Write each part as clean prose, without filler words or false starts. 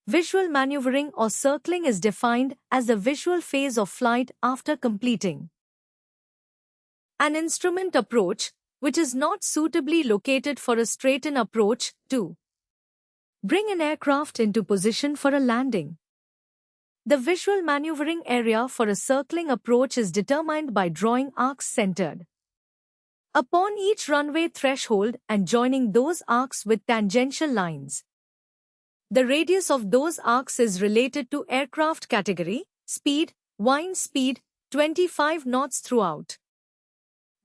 Visual maneuvering or circling is defined as the visual phase of flight after completing an instrument approach, which is not suitably located for a straighten approach, to bring an aircraft into position for a landing. The visual maneuvering area for a circling approach is determined by drawing arcs centered upon each runway threshold and joining those arcs with tangential lines. The radius of those arcs is related to aircraft category, speed, wind speed, 25 knots throughout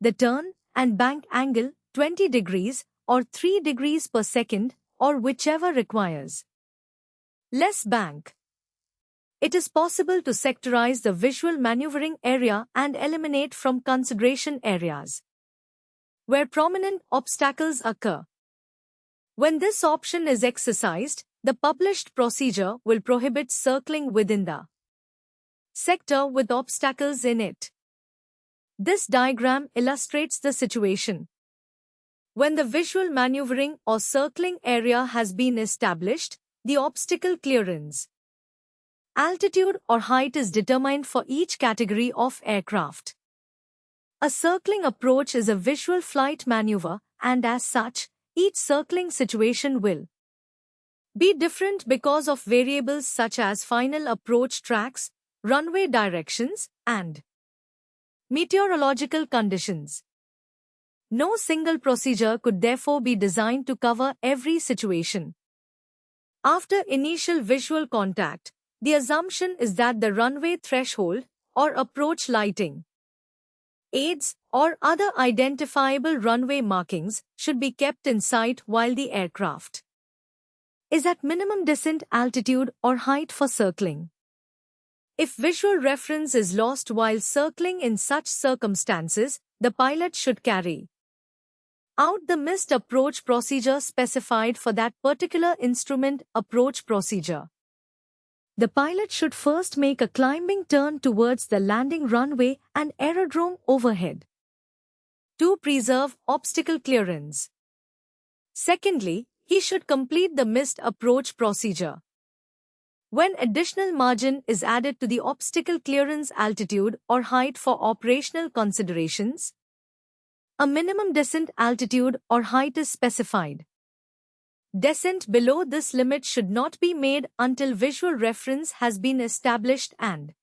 the turn, and bank angle, 20 degrees or 3 degrees per second, or whichever requires less bank. It is possible to sectorize the visual maneuvering area and eliminate from consideration areas where prominent obstacles occur. When this option is exercised, the published procedure will prohibit circling within the sector with obstacles in it. This diagram illustrates the situation. When the visual maneuvering or circling area has been established, the obstacle clearance altitude or height is determined for each category of aircraft. A circling approach is a visual flight maneuver, and as such, each circling situation will be different because of variables such as final approach tracks, runway directions, and meteorological conditions. No single procedure could therefore be designed to cover every situation. After initial visual contact, the assumption is that the runway threshold, or approach lighting aids, or other identifiable runway markings should be kept in sight while the aircraft is at minimum descent altitude or height for circling. If visual reference is lost while circling in such circumstances, the pilot should carry out the missed approach procedure specified for that particular instrument approach procedure. The pilot should first make a climbing turn towards the landing runway and aerodrome overhead to preserve obstacle clearance. Secondly, he should complete the missed approach procedure. When additional margin is added to the obstacle clearance altitude or height for operational considerations, a minimum descent altitude or height is specified. Descent below this limit should not be made until visual reference has been established and